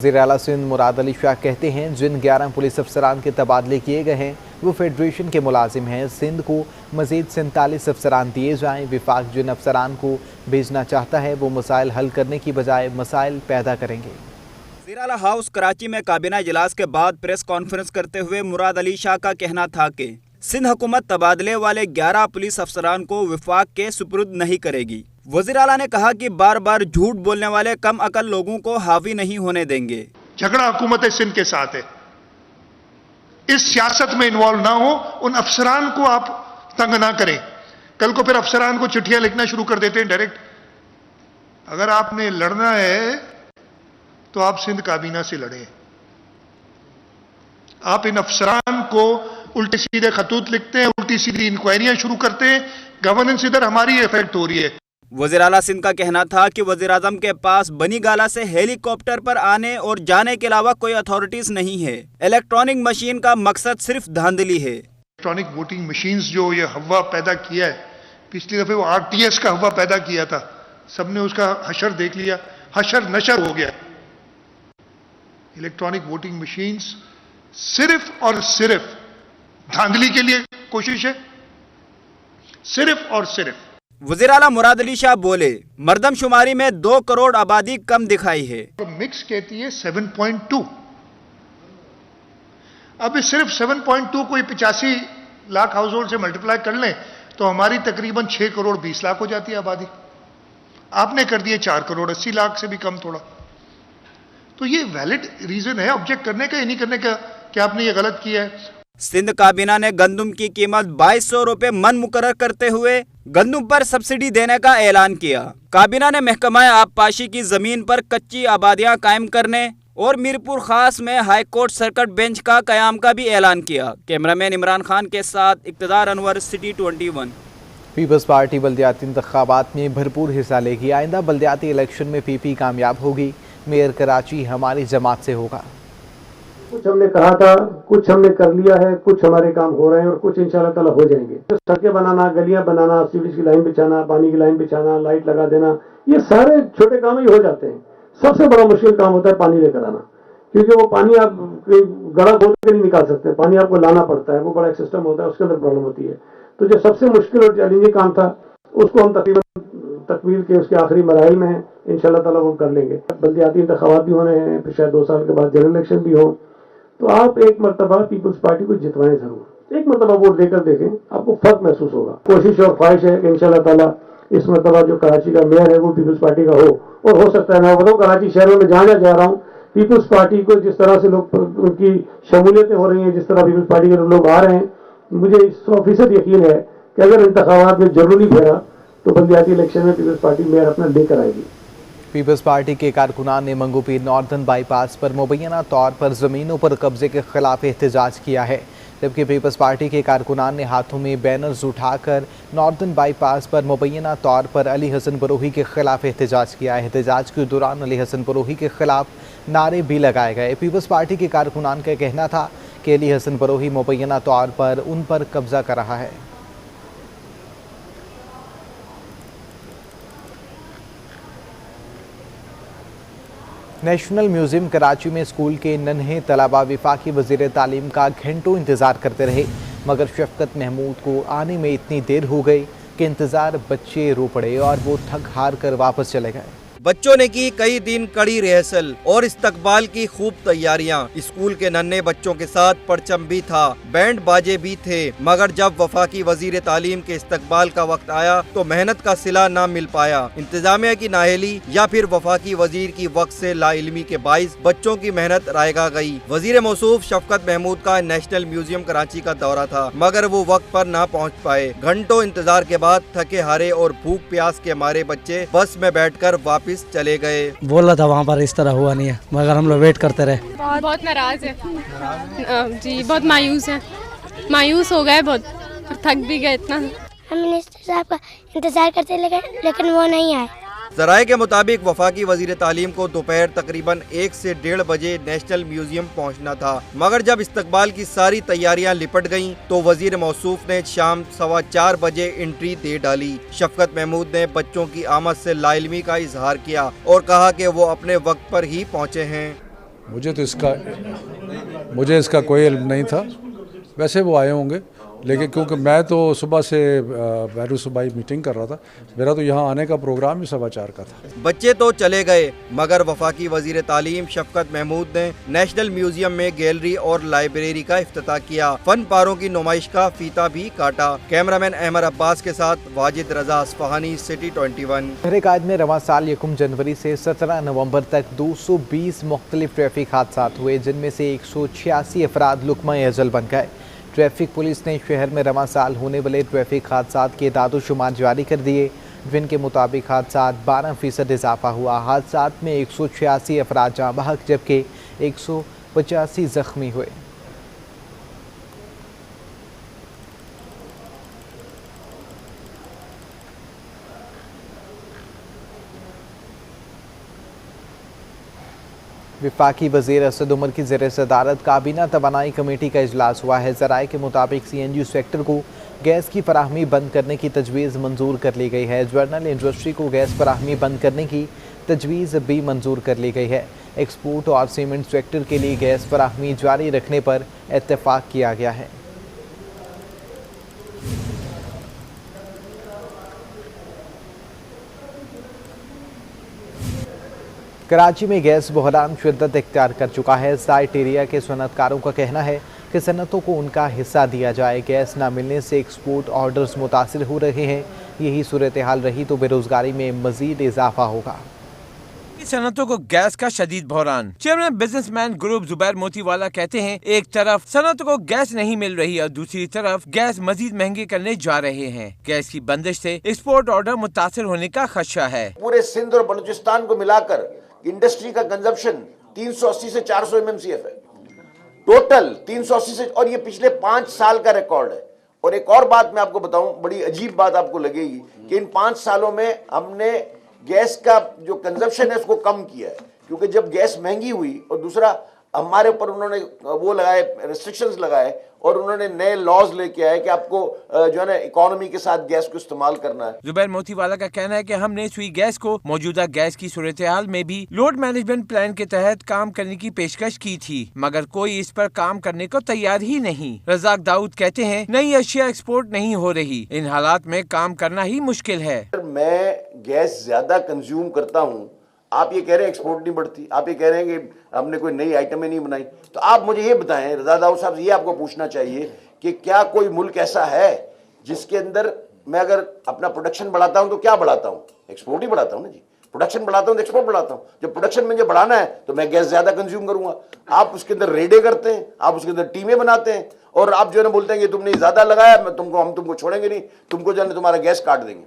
वज़ीर आला सिंध मुराद अली शाह कहते हैं जिन 11 पुलिस अफसरान के तबादले किए गए हैं वो फेडरेशन के मुलाजिम हैं। सिंध को मज़ीद 47 अफसरान दिए जाएँ। विफाक जिन अफसरान को भेजना चाहता है वो मसाइल हल करने की बजाय मसाइल पैदा करेंगे। वज़ीर आला हाउस कराची में काबीना इजलास के बाद प्रेस कॉन्फ्रेंस करते हुए मुराद अली शाह का कहना था कि सिंध हुकूमत तबादले वाले 11 पुलिस अफसरान को विफाक के सुपुर्द नहीं करेगी। वज़ीर आला ने कहा कि बार बार झूठ बोलने वाले कम अकल लोगों को हावी नहीं होने देंगे। झगड़ा हुकूमत सिंध के साथ है, इस सियासत में इन्वॉल्व ना हो, उन अफसरान को आप तंग ना करें। कल को फिर अफसरान को चिट्ठियां लिखना शुरू कर देते हैं डायरेक्ट। अगर आपने लड़ना है तो आप सिंध काबीना से लड़ें। आप इन अफसरान को उल्टे सीधे खतूत लिखते हैं, उल्टी सीधी इंक्वायरियां शुरू करते हैं, गवर्नेंस इधर हमारी इफेक्ट हो रही है। वज़ीर आला सिंध का कहना था कि वज़ीर आज़म के पास बनी गाला से हेलीकॉप्टर पर आने और जाने के अलावा कोई अथॉरिटीज नहीं है। इलेक्ट्रॉनिक मशीन का मकसद सिर्फ धांधली है। इलेक्ट्रॉनिक वोटिंग मशीन्स जो ये हवा पैदा किया है, पिछली दफे वो आरटीएस का हवा पैदा किया था, सबने उसका हशर देख लिया, हशर नशर हो गया। इलेक्ट्रॉनिक वोटिंग मशीन्स सिर्फ और सिर्फ धांधली के लिए कोशिश है, सिर्फ और सिर्फ। वज़ीर आला मुराद अली शाह बोले, मर्दमशुमारी में 2 करोड़ आबादी कम दिखाई है। मिक्स कहती है 7.2। अब सिर्फ 7.2 को 85 लाख हाउस होल्ड से मल्टीप्लाई कर लें तो हमारी तकरीबन 6 करोड़ 20 लाख हो जाती है आबादी। आपने कर दिए 4 करोड़ 80 लाख से भी कम थोड़ा। तो ये वैलिड रीजन है ऑब्जेक्ट करने का, ये नहीं करने का कि आपने ये गलत किया है। सिंध काबीना ने गंदुम की कीमत 2200 रुपए मन मुकर्रर करते हुए गंदुम पर सब्सिडी देने का ऐलान किया। काबीना ने महकमा आबपाशी की जमीन पर कच्ची आबादियां कायम करने और मीरपुर खास में हाई कोर्ट सर्किट बेंच का कयाम का भी ऐलान किया। कैमरामैन इमरान खान के साथ इक़्तिदार अनवर, सिटी 21। पीपल्स पार्टी बल्दियाती इंतखाबात में भरपूर हिस्सा लेगी। आइंदा बल्दियाती इलेक्शन में पीपी कामयाब होगी। मेयर कराची हमारी जमात से होगा। कुछ हमने कहा था, कुछ हमने कर लिया है, कुछ हमारे काम हो रहे हैं और कुछ इंशाल्लाह ताला हो जाएंगे। सड़कें बनाना, गलियां बनाना, सीवरेज की लाइन बिछाना, पानी की लाइन बिछाना, लाइट लगा देना, ये सारे छोटे काम ही हो जाते हैं। सबसे बड़ा मुश्किल काम होता है पानी लेकर आना, क्योंकि वो पानी आप गड़ा खोद के नहीं निकाल सकते, पानी आपको लाना पड़ता है, वो बड़ा एक सिस्टम होता है, उसके अंदर प्रॉब्लम होती है। तो जो सबसे मुश्किल और चैलेंजिंग काम था उसको हम तकमील के उसके आखिरी मराहिल में हैं, इंशाल्लाह ताला वो कर लेंगे। बल्दियाती इंतखाबात भी होने हैं, फिर शायद 2 साल के बाद जनरल इलेक्शन भी हो, तो आप एक मरतबा पीपल्स पार्टी को जितवाएं जरूर। एक मरतबा वोट देकर देखें, आपको फर्क महसूस होगा। कोशिश और ख्वाहिश है कि इंशाल्लाह ताला इस मरतबा जो कराची का मेयर है वो पीपल्स पार्टी का हो, और हो सकता है मैं बताऊँ कराची शहर में जहाँ जा रहा हूँ, पीपल्स पार्टी को जिस तरह से लोग उनकी शमूलियतें हो रही हैं, जिस तरह पीपल्स पार्टी के लोग आ रहे हैं, मुझे 100% यकीन है कि अगर इंतखाबात में जरूरी फेरा तो बल्दियाती इलेक्शन में पीपल्स पार्टी मेयर अपना लेकर आएगी। पीपल्स पार्टी के कारकुनान ने मंगूपीर नॉर्दर्न बाईपास पर मुबैना तौर पर ज़मीनों पर कब्जे के खिलाफ एहतजाज किया है, जबकि पीपल्स पार्टी के कारकुनान ने हाथों में बैनर्स उठाकर नॉर्दर्न बाईपास पर मुबैना तौर पर अली हसन बरोही के खिलाफ एहतजाज किया। एहतजाज के दौरान अली हसन बरोही के खिलाफ नारे भी लगाए गए। पीपल्स पार्टी के कारकुनान का कहना था कि अली हसन बरोही मुबैना तौर पर उन पर कब्जा कर रहा है। नेशनल म्यूजियम कराची में स्कूल के नन्हे तलबा वफाकी वज़ीर तालीम का घंटों इंतज़ार करते रहे, मगर शफकत महमूद को आने में इतनी देर हो गई कि इंतज़ार बच्चे रो पड़े और वो थक हार कर वापस चले गए। बच्चों ने की कई दिन कड़ी रिहर्सल और इस्तकबाल की खूब तैयारियां। स्कूल के नन्हे बच्चों के साथ परचम भी था, बैंड बाजे भी थे, मगर जब वफाकी वजीर तालीम के इस्तकबाल का वक्त आया तो मेहनत का सिला ना मिल पाया। इंतजामिया की नाअहली या फिर वफाकी वजीर की वक्त से लाइल्मी के बाइस बच्चों की मेहनत रायगा गई। वजीर मौसूफ शफकत महमूद का नेशनल म्यूजियम कराची का दौरा था, मगर वो वक्त पर ना पहुँच पाए। घंटों इंतजार के बाद थके हारे और भूख प्यास के मारे बच्चे बस में बैठकर वापस चले गए। बोला था वहाँ पर, इस तरह हुआ नहीं है, मगर हम लोग वेट करते रहे। बहुत नाराज है जी, बहुत मायूस हो गए, बहुत थक भी गए इतना। हम मिनिस्टर साहब का इंतजार करते लगे लेकिन वो नहीं आए। ज़राए के मुताबिक वफाकी वजीर तालीम को दोपहर तकरीबन 1 से 1:30 बजे नेशनल म्यूजियम पहुंचना था, मगर जब इस्तकबाल की सारी तैयारियां लिपट गईं तो वजीर मौसूफ ने शाम 4:15 बजे एंट्री दे डाली। शफकत महमूद ने बच्चों की आमद से लाइल्मी का इजहार किया और कहा कि वो अपने वक्त पर ही पहुंचे हैं। मुझे इसका कोई इल्म नहीं था। वैसे वो आए होंगे, लेकिन क्योंकि मैं तो सुबह से बैरू सूबाई मीटिंग कर रहा था, मेरा तो यहाँ आने का प्रोग्राम ही 4:15 का था। बच्चे तो चले गए, मगर वफाकी वजीर तालीम शफकत महमूद ने नेशनल म्यूजियम में गैलरी और लाइब्रेरी का इफ्तिताह किया। फन पारों की नुमाइश का फीता भी काटा। कैमरामैन अहमद अब्बास के साथ वाजिद रजा अस्फहानी, सिटी 21। शहर कायद में रवां साल 1 जनवरी से 17 नवंबर तक 220 मुख्तलिफ ट्रैफिक हादसा हुए, जिनमें से 186 अफराद लुकमा अजल बन गए। ट्रैफिक पुलिस ने शहर में रवां साल होने वाले ट्रैफिक हादसात के दादोशुमार जारी कर दिए, जिनके मुताबिक हादसात 12% इजाफा हुआ। हादसात में 186 अफराद जाँ बहक जबकि 185 जख्मी हुए। वफाकी वज़ीर असद उमर की ज़ेर सदारत काबीना तवानाई कमेटी का इजलास हुआ है। ज़राए के मुताबिक CNG सेक्टर को गैस की फराहमी बंद करने की तजवीज़ मंजूर कर ली गई है। जर्नल इंडस्ट्री को गैस फराहमी बंद करने की तजवीज़ भी मंजूर कर ली गई है। एक्सपोर्ट और सीमेंट सेक्टर के लिए गैस फराहमी जारी रखने पर इत्तेफाक किया गया है। कराची में गैस बहरान शिद्दत इख्तियार कर चुका है। साइट एरिया के सनतकारों का कहना है कि सनतों को उनका हिस्सा दिया जाए। गैस न मिलने से एक्सपोर्ट ऑर्डर्स मुतासिर हो रहे हैं। यही सूरत हाल रही तो बेरोजगारी में मजीद इजाफा होगा। सनतों को गैस का शदीद बहरान। Chairman businessman group Zubair Motiwala कहते हैं, एक तरफ सनतों को गैस नहीं मिल रही और दूसरी तरफ गैस मजीद महंगे करने जा रहे हैं। गैस की बंदिश से एक्सपोर्ट ऑर्डर मुतासिर होने का खदशा है। पूरे सिंध और बलूचिस्तान को मिलाकर इंडस्ट्री का कंजप्शन 380 से 400 MMCF है टोटल, 380 से, और ये पिछले 5 साल का रिकॉर्ड है। और एक और बात मैं आपको बताऊं, बड़ी अजीब बात आपको लगेगी कि इन 5 सालों में हमने गैस का जो कंजप्शन है उसको कम किया है, क्योंकि जब गैस महंगी हुई और दूसरा हमारे ऊपर उन्होंने वो लगाए, रिस्ट्रिक्शंस लगाए और उन्होंने नए लॉज लेके आए कि आपको जो है ना इकोनॉमी के साथ गैस को इस्तेमाल करना है। जुबैर मोतीवाला का कहना है कि हमने सुई गैस को मौजूदा गैस की सूरत हाल में भी लोड मैनेजमेंट प्लान के तहत काम करने की पेशकश की थी, मगर कोई इस पर काम करने को तैयार ही नहीं। रजाक दाऊद कहते हैं, नई अशिया एक्सपोर्ट नहीं हो रही, इन हालात में काम करना ही मुश्किल है। मैं गैस ज्यादा कंज्यूम करता हूँ, आप ये कह रहे हैं एक्सपोर्ट नहीं बढ़ती, आप ये कह रहे हैं कि हमने कोई नई आइटमें नहीं बनाई, तो आप मुझे ये बताएं, रजा दाऊद साहब, ये आपको पूछना चाहिए कि क्या कोई मुल्क ऐसा है जिसके अंदर मैं अगर अपना प्रोडक्शन बढ़ाता हूं तो क्या बढ़ाता हूं? एक्सपोर्ट ही बढ़ाता हूं ना जी। प्रोडक्शन बढ़ाता हूं तो एक्सपोर्ट बढ़ाता हूं। जब प्रोडक्शन मुझे बढ़ाना है तो मैं गैस ज्यादा कंज्यूम करूंगा। आप उसके अंदर रेडे करते हैं, आप उसके अंदर टीमें बनाते हैं और आप जो है ना बोलते हैं कि तुमने ज्यादा लगाया, हम तुमको छोड़ेंगे नहीं, तुमको जो है तुम्हारा गैस काट देंगे।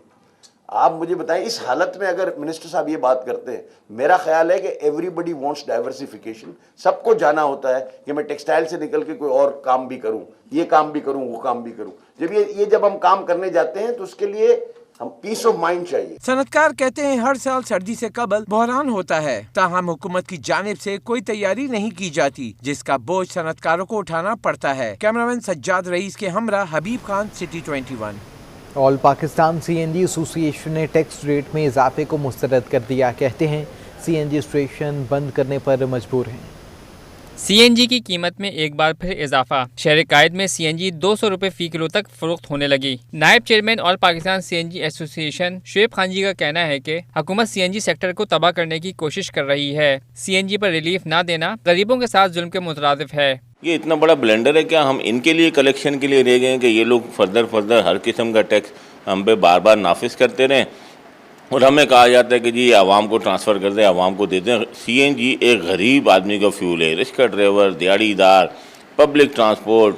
आप मुझे बताएं, इस हालत में अगर मिनिस्टर साहब ये बात करते हैं, मेरा ख्याल है कि एवरीबडी वांट्स डाइवर्सिफिकेशन, सबको जाना होता है कि मैं टेक्सटाइल से निकल के कोई और काम भी करूं, ये काम भी करूं, वो काम भी करूं। जब हम काम करने जाते हैं तो उसके लिए हम पीस ऑफ माइंड चाहिए। सनतकार कहते हैं, हर साल सर्दी से कबल बहरान होता है, ताहम हुकूमत की जानिब से कोई तैयारी नहीं की जाती, जिसका बोझ सनतकारों को उठाना पड़ता है। कैमरामैन सज्जाद रईस के हमरा Habib Khan, city 21। All Pakistan CNG association ने टैक्स रेट में इजाफे को मुस्तरद कर दिया। कहते हैं CNG स्टेशन बंद करने पर मजबूर हैं। CNG की कीमत में एक बार फिर इजाफा। शहर कायद में CNG 200 रुपये फ़ी किलो तक फरोख्त होने लगी। नायब chairman all Pakistan CNG association Shoaib Khan ji का कहना है कि हुकूमत CNG सेक्टर को तबाह करने की कोशिश कर रही है। CNG पर रिलीफ ना देना गरीबों के साथ जुल्म के मुतरादिफ है। ये इतना बड़ा ब्लेंडर है क्या हम इनके लिए कलेक्शन के लिए रह गए हैं कि ये लोग फर्दर हर किस्म का टैक्स हम पे बार बार नाफिज करते रहें और हमें कहा जाता है कि जी आवाम को ट्रांसफ़र कर दें, आवाम को दे दें। CNG एक गरीब आदमी का फ्यूल है, रिक्शा ड्राइवर, दिहाड़ीदार, पब्लिक ट्रांसपोर्ट,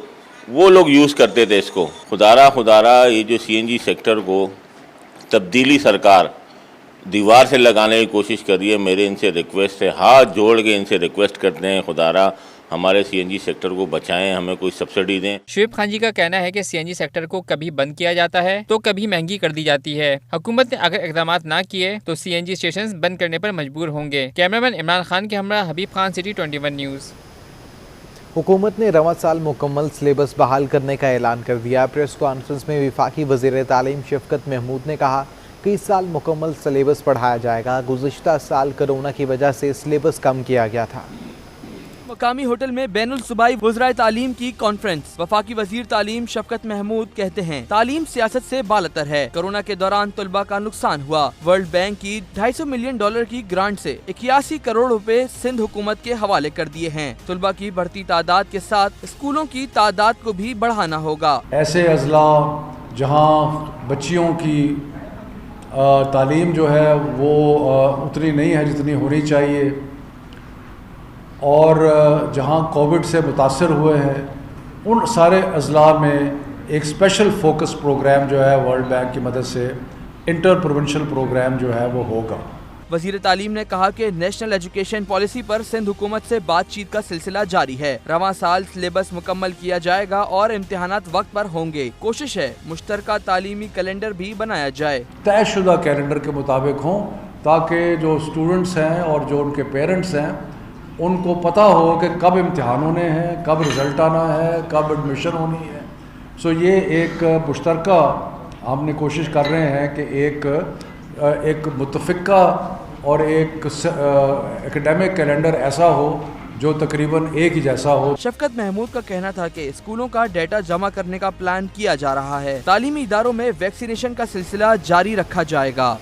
वो लोग यूज़ करते थे इसको। खुदारा ये जो CNG सेक्टर को तब्दीली सरकार दीवार से लगाने की कोशिश कर रही है। मेरे इनसे रिक्वेस्ट है, हाथ जोड़ के इनसे रिक्वेस्ट करते हैं, खुदारा हमारे CNG सेक्टर को बचाएं, हमें कोई सब्सिडी दें। शुएब खान जी का कहना है कि CNG सेक्टर को कभी बंद किया जाता है तो कभी महंगी कर दी जाती है। हुकूमत ने अगर इक़दाम ना किए तो CNG स्टेशन बंद करने पर मजबूर होंगे। कैमरामैन इमरान खान के हमरा हबीब खान, सिटी 21 न्यूज़। हुकूमत ने रवां साल मुकम्मल सिलेबस बहाल करने का ऐलान कर दिया। प्रेस कॉन्फ्रेंस में वफाकी वज़ीर तालीम शफकत महमूद ने कहा कि इस साल मुकम्मल सिलेबस पढ़ाया जाएगा। गुज़िश्ता साल कोरोना की वजह से सिलेबस कम किया गया था। मकामी होटल में बैनुल सूबाई वज़राए तालीम की कॉन्फ्रेंस। वफाकी वजीर तालीम शफकत महमूद कहते हैं तालीम सियासत से बालतर है। कोरोना के दौरान तलबा का नुकसान हुआ। वर्ल्ड बैंक की $250 मिलियन की ग्रांट से 81 करोड़ रुपए सिंध हुकूमत के हवाले कर दिए हैं। तलबा की बढ़ती तादाद के साथ स्कूलों की तादाद को भी बढ़ाना होगा। ऐसे अजला जहाँ बच्चियों की तालीम जो है वो उतनी नहीं है जितनी होनी चाहिए, और जहाँ कोविड से मुतासर हुए हैं उन सारे अजला में एक स्पेशल फोकस प्रोग्राम जो है वर्ल्ड बैंक की मदद से इंटर प्रोविंशियल प्रोग्राम जो है वो होगा। वजीर तालीम ने कहा कि नेशनल एजुकेशन पॉलिसी पर सिंध हुकूमत से बातचीत का सिलसिला जारी है। रवां साल सिलेबस मुकम्मल किया जाएगा और इम्तिहानात वक्त पर होंगे। कोशिश है मुश्तरका तालीमी कैलेंडर भी बनाया जाए। तयशुदा कैलेंडर के मुताबिक हों ताकि जो स्टूडेंट्स हैं और जो उनके पेरेंट्स हैं उनको पता हो कि कब इम्तिहान होने हैं, कब रिज़ल्ट आना है, कब एडमिशन होनी है। सो ये एक मुश्तरका हमने कोशिश कर रहे हैं कि एक मुतफ़िका और एक एकेडमिक कैलेंडर ऐसा हो जो तकरीबन एक ही जैसा हो। शफकत महमूद का कहना था कि स्कूलों का डेटा जमा करने का प्लान किया जा रहा है। तालीमी इदारों में वैक्सीनेशन का सिलसिला जारी रखा जाएगा।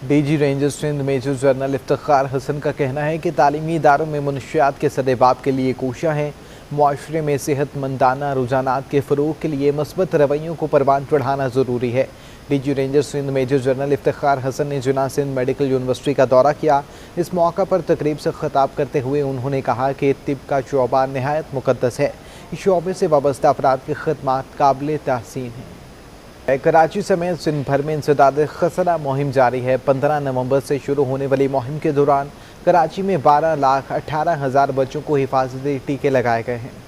DG rangers Sindh major general Iftikhar Hasan का कहना है कि तालीमी इदारों में मुनशियात के सदेबाब के लिए कोशिशें हैं। मुआशरे में सेहतमंदाना रुझानात के फ़रोग़ के लिए मस्बत रवैयों को परवान चढ़ाना ज़रूरी है। DG rangers Sindh major general Iftikhar Hasan ने जिना सिंध मेडिकल यूनिवर्सिटी का दौरा किया। इस मौका पर तकरीब से खिताब करते हुए उन्होंने कहा कि तिब का शोबा नहायत मुक़द्दस है। इस शोबे से वाबस्ता अफराद की खदमात काबिल तहसीन हैं। कराची समेत सिंध भर में इंसदाद खसरा मुहिम जारी है। 15 नवंबर से शुरू होने वाली मुहिम के दौरान कराची में 12,18,000 बच्चों को हिफाजती टीके लगाए गए हैं।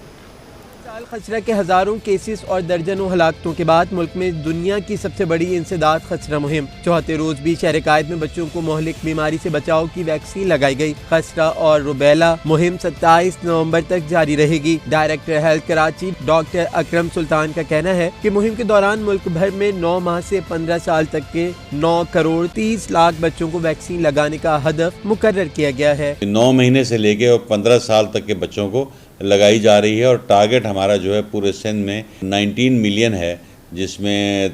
खसरा के हज़ारों केसेस और दर्जनों हलाकतों के बाद मुल्क में दुनिया की सबसे बड़ी इंसदाद खसरा मुहिम चौथे रोज भी शहर कायद में बच्चों को मोहलिक बीमारी से बचाव की वैक्सीन लगाई गई। खसरा और रुबेला मुहिम 27 नवंबर तक जारी रहेगी। डायरेक्टर हेल्थ कराची डॉक्टर अकरम सुल्तान का कहना है कि मुहिम के दौरान मुल्क भर में 9 माह से 15 साल तक के 9 करोड़ 30 लाख बच्चों को वैक्सीन लगाने का हदफ मुकर्रर किया गया है। 9 महीने से लेके और 15 साल तक के बच्चों को लगाई जा रही है और टारगेट हमारा जो है पूरे सिंध में 19 मिलियन है, जिसमें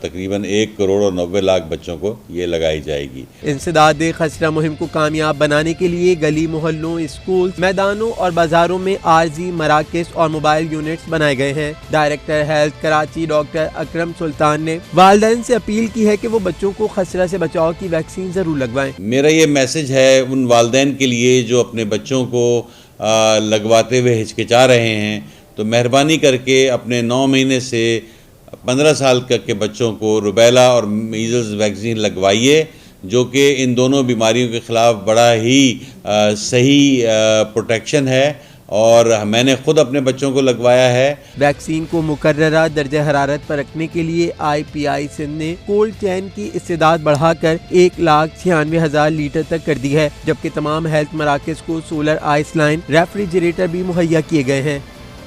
तकरीबन 1 करोड़ और 90 लाख बच्चों को ये लगाई जाएगी। इंसदाद खसरा मुहिम को कामयाब बनाने के लिए गली मोहल्लों, स्कूल, मैदानों और बाजारों में आरजी मराकज़ और मोबाइल यूनिट्स बनाए गए हैं। डायरेक्टर हेल्थ कराची डॉक्टर अकरम सुल्तान ने वालिदैन से अपील की है कि वो बच्चों को खसरा से बचाव की वैक्सीन जरूर लगवाएं। मेरा ये मैसेज है उन वालिदैन के लिए जो अपने बच्चों को लगवाते हुए हिचकिचा रहे हैं, तो मेहरबानी करके अपने 9 महीने से 15 साल तक के बच्चों को रुबेला और मीज़ल्स वैक्सीन लगवाइए, जो कि इन दोनों बीमारियों के ख़िलाफ़ बड़ा ही सही प्रोटेक्शन है और मैंने खुद अपने बच्चों को लगवाया है। वैक्सीन को मुकर्ररा दर्जा हरारत पर रखने के लिए IPI सिंध ने कोल्ड चैन की इस्तेदाद बढ़ाकर 1,96,000 लीटर तक कर दी है, जबकि तमाम हेल्थ मराकज़ को सोलर आइस लाइन रेफ्रिजरेटर भी मुहैया किए गए हैं।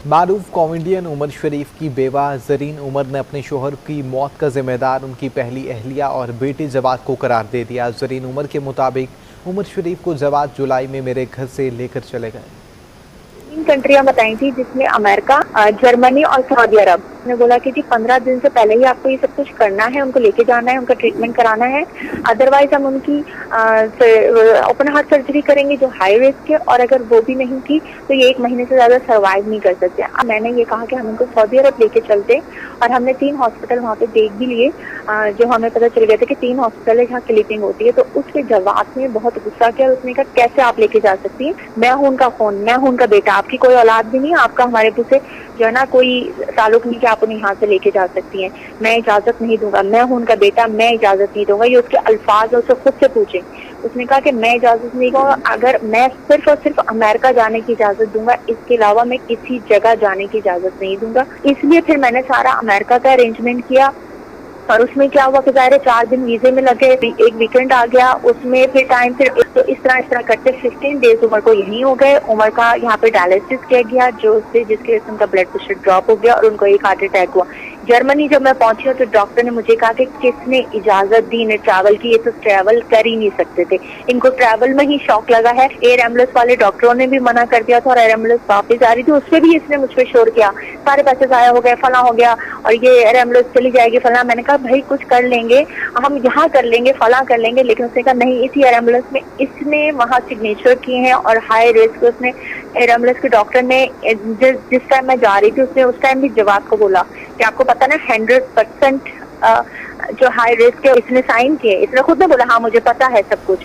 मारूफ कॉमेडियन उमर शरीफ की बेवा ज़रीन उमर ने अपने शोहर की मौत का जिम्मेदार उनकी पहली अहलिया और बेटे जवाद को करार दे दिया। ज़रीन उमर के मुताबिक उमर शरीफ को जवाद जुलाई में मेरे घर से लेकर चले गए। 3 कंट्रियां बताई थी, जिसमें अमेरिका, जर्मनी और सऊदी अरब ने बोला कि जी 15 दिन से पहले ही आपको ये सब कुछ करना है, उनको लेके जाना है, उनका ट्रीटमेंट कराना है, अदरवाइज हम उनकी ओपन हार्ट सर्जरी करेंगे जो हाई रिस्क है, और अगर वो भी नहीं की तो ये 1 महीने से ज्यादा सर्वाइव नहीं कर सकते। मैंने ये कहा कि हम उनको सऊदी अरब लेके चलते, और हमने 3 हॉस्पिटल वहाँ पे देख भी लिए, जो हमें पता चल गया था कि 3 हॉस्पिटल है जहाँ क्लिपिंग होती है। तो उसके जवाब में बहुत गुस्सा किया, उसने कहा कैसे आप लेके जा सकती हैं, मैं हूँ उनका फोन, मैं हूँ उनका बेटा, आपकी कोई औलाद भी नहीं है, आपका हमारे से जो है ना कोई ताल्लुक नहीं कि आप उन्हें यहाँ से लेके जा सकती हैं, मैं इजाजत नहीं दूंगा, मैं हूँ उनका बेटा, मैं इजाजत नहीं दूंगा। ये उसके अल्फाज है, उसे खुद से पूछे। उसने कहा कि मैं इजाजत नहीं दूंगा, अगर मैं सिर्फ और सिर्फ अमेरिका जाने की इजाजत दूंगा, इसके अलावा मैं किसी जगह जाने की इजाजत नहीं दूंगा। इसलिए फिर मैंने सारा अमेरिका का अरेंजमेंट किया, और उसमें क्या हुआ कि ज़ाहिर 4 दिन वीजे में लगे, एक वीकेंड आ गया, उसमें फिर टाइम फिर तो इस तरह करते 15 डेज उमर को यहीं हो गए। उमर का यहाँ पे डायलिसिस किया गया, जिसकी वजह से उनका ब्लड प्रेशर ड्रॉप हो गया और उनको एक हार्ट अटैक हुआ। जर्मनी जब मैं पहुंची तो डॉक्टर ने मुझे कहा कि किसने इजाजत दी इन्हें ट्रैवल की, ये तो ट्रैवल कर ही नहीं सकते थे, इनको ट्रैवल में ही शौक लगा है। एयर एम्बुलेंस वाले डॉक्टरों ने भी मना कर दिया था और एयर एम्बुलेंस वापस आ रही थी, उसमें भी इसने मुझ पर शोर किया, सारे पैसे जाया हो गए, फला हो गया और ये एयर एम्बुलेंस चली जाएगी फला। मैंने कहा भाई कुछ कर लेंगे, हम यहाँ कर लेंगे, फला कर लेंगे, लेकिन उसने कहा नहीं, इसी एयर एम्बुलेंस में इसने वहाँ सिग्नेचर किए हैं और हाई रिस्क। उसने एयर एम्बुलेंस के डॉक्टर ने जिस टाइम मैं जा रही थी उसने उस टाइम भी जवाब को बोला कि आपको पता ना 100% जो हाई रिस्क है इसने साइन किए, इसने खुद ने बोला हाँ मुझे पता है सब कुछ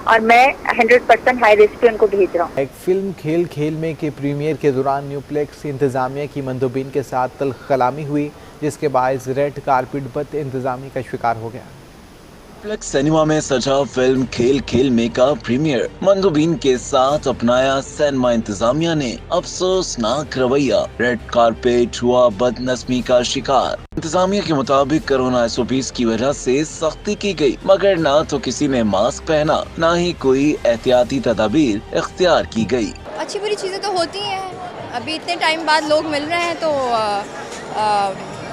और मैं 100% हाई रिस्क पे उनको भेज रहा हूँ। एक फिल्म खेल खेल में के प्रीमियर के दौरान न्यूप्लेक्स इंतजामिया की मंदोबीन के साथ तल्ख कलामी हुई, जिसके बायस रेड कारपेट बद इंतजामी का शिकार हो गया। न्यूप्लेक्स सिनेमा में सजा फिल्म खेल खेल में का प्रीमियर मंदोबीन के साथ अपनाया सिनेमा इंतजामिया ने अफसोसनाक रवैया, रेड कारपेट हुआ बदनस्मी का शिकार। इंतजामिया के मुताबिक कोरोना SOPs की वजह से सख्ती की गई, मगर ना तो किसी ने मास्क पहना, ना ही कोई एहतियाती तदाबीर इख्तियार की गई। अच्छी बुरी चीजें तो होती हैं, अभी इतने टाइम बाद लोग मिल रहे हैं तो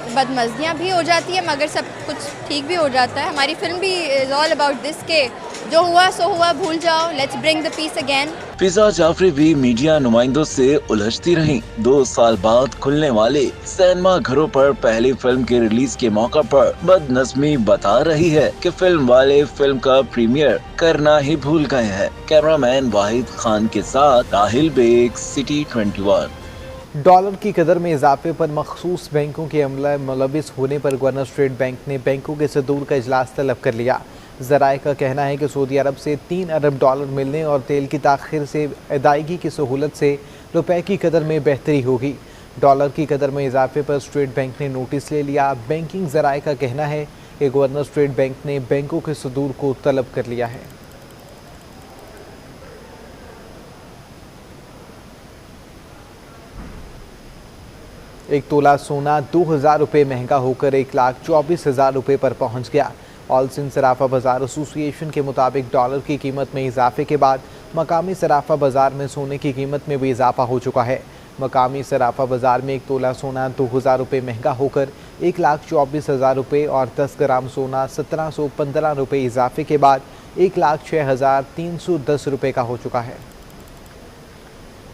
बदमज़ियाँ भी हो जाती है, मगर सब कुछ ठीक भी हो जाता है। हमारी फिल्म भी इज ऑल अबाउट दिस के जो हुआ सो हुआ, भूल जाओ, let's bring the peace again. Fiza Jafri भी मीडिया नुमाइंदों से उलझती रहीं। 2 साल बाद खुलने वाले सिनेमा घरों पर पहली फिल्म के रिलीज के मौका पर बदनज़मी बता रही है कि फिल्म वाले फिल्म का प्रीमियर करना ही भूल गए हैं। कैमरामैन वाहिद खान के साथ राहिल बेग, सिटी 21। डॉलर की कदर में इजाफे पर मखसूस बैंकों के अमला मुलविस होने पर गवर्नर स्टेट बैंक ने बैंकों के सदूर का इजलास तलब कर लिया। ज़राए का कहना है कि सऊदी अरब से 3 अरब डॉलर मिलने और तेल की ताख़ीर से अदायगी की सहूलत से रुपए की कदर में बेहतरी होगी। डॉलर की कदर में इजाफे पर स्टेट बैंक ने नोटिस ले लिया। बैंकिंग ज़राए का कहना है कि गवर्नर स्टेट बैंक ने बैंकों के सदूर को तलब कर लिया है। एक तोला सोना 2000 रुपये महंगा होकर 1,24,000 रुपये पर पहुंच गया। ऑल सिंध सराफा बाज़ार एसोसिएशन के मुताबिक डॉलर की कीमत में इजाफे के बाद मकामी सराफा बाज़ार में सोने की कीमत में भी इजाफा हो चुका है। मकामी सराफा बाज़ार में एक तोला सोना 2000 रुपये महंगा होकर 1,24,000 रुपये और 10 ग्राम सोना 1715 रुपये इजाफे के बाद 1,06,310 रुपये का हो चुका है।